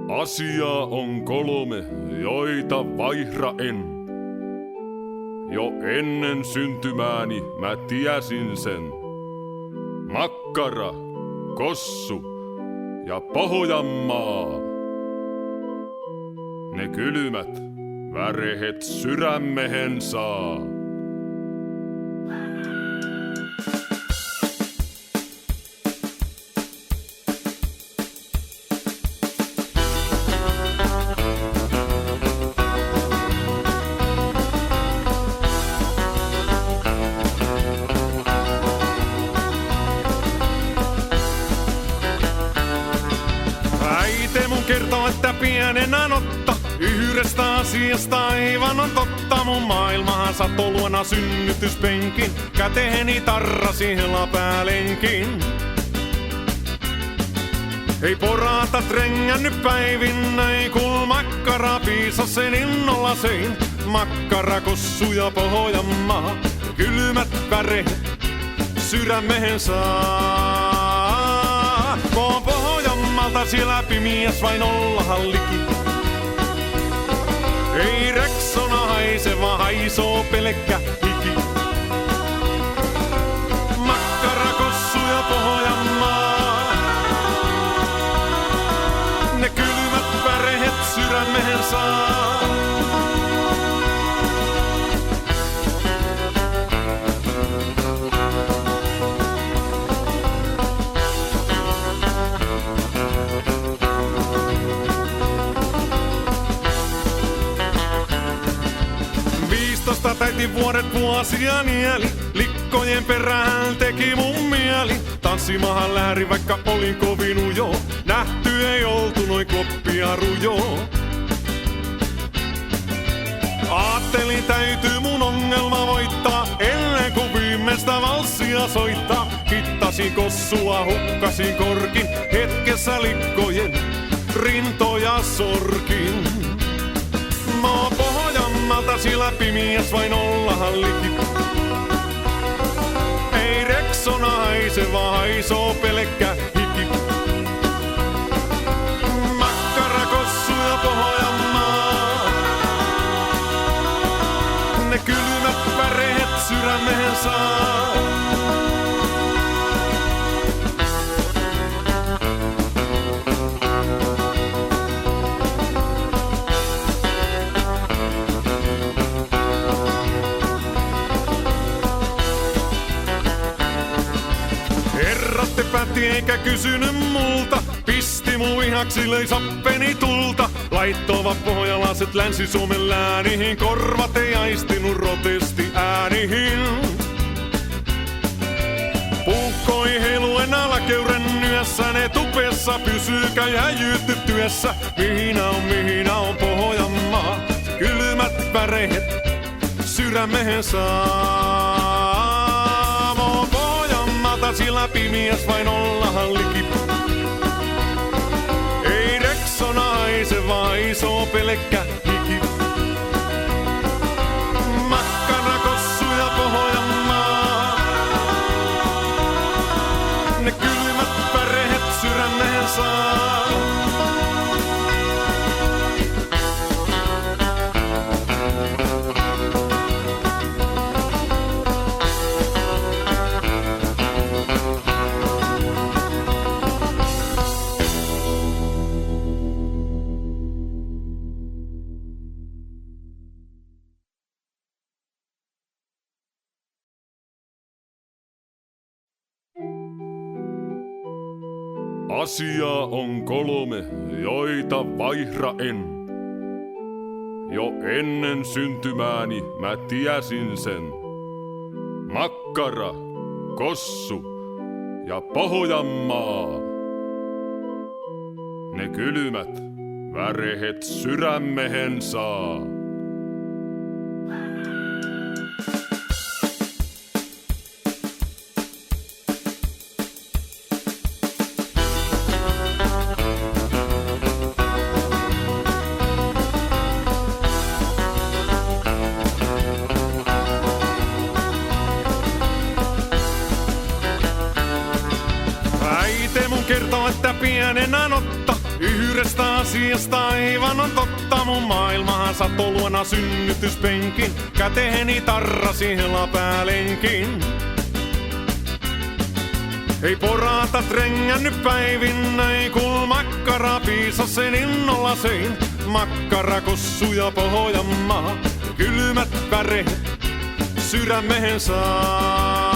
Asiaa on 3, joita vaihra en. Jo ennen syntymääni mä tiesin sen. Makkara, Kossu ja Pohjanmaa. Ne kylmät värehet sydämehen saa. Kertoo, että pienenä notta yhdestä asiasta aivan on totta. Mun maailmahan satoi luona synnytyspenkin, käteeni tarrasi helapäällenkin. Ei porata trengännyt päivin, ei kul makkara piisas sen innolla sein. Makkara, Kossu ja Pohjanmaa, kylmät väreet sydämehen saa. Pohjanmaalta siellä pimiäs vain olla halliki. Ei Rexona haise, vaan haisoo pelkkä hiki. Makkara, Kossu ja Pohjanmaa, ne kylmät värehet sydämehen saa. Täiti vuodet vuosia nieli, likkojen perään teki mun mieli. Tanssimahan lähri, vaikka olin kovin ujo, nähty ei oltu noin kloppia rujo. Aattelin täytyy mun ongelma voittaa, ennen kuin viimeistä valssia soittaa. Hittasin Kossua, hukkasin korkin, hetkessä likkojen rintoja sorkin. Mä Pohjanmaalta siellä pimiäs vain olla halliki. Ei Rexona haise, vaan haisoo pelkkä hiki. Makkara, Kossu ja Pohjanmaa, ne kylmät värehet sydämehen saa. Päätti eikä kysynyt multa, pisti mun vihaksi, löi sappeni tulta. Laittovat pohjalaiset Länsi-Suomen läänihin, korvat ei aistinut protesti äänihin. Puukkoi heiluen alakeuren nyössä, ne tupessa pysykää ja jyyttytyessä. Mihin on Pohjanmaa, kylmät värehet sydämehen saa. Sillä pimiäs vain olla halliki. Ei Rexona haise, vaan haisoo pelkkä hiki. Makkara, Kossu ja Pohjanmaa, ne kylmät värehet sydämehen saa. Asiaa on 3, joita vaihra en. Jo ennen syntymääni mä tiesin sen. Makkara, Kossu ja Pohjanmaa, ne kylmät värehet sydämehen saa. Kertoo, että pienenä notta Yhdestä asiasta aivan on totta, mun maailmahan satoi luona synnytyspenkin. Käteeni tarrasi helapäälenkin. Ei porata trengännyt päivin näin, kun makkara piisasen innolla sein. Makkara, kossu ja Pohjanmaa, kylmät väreet sydämehen saa.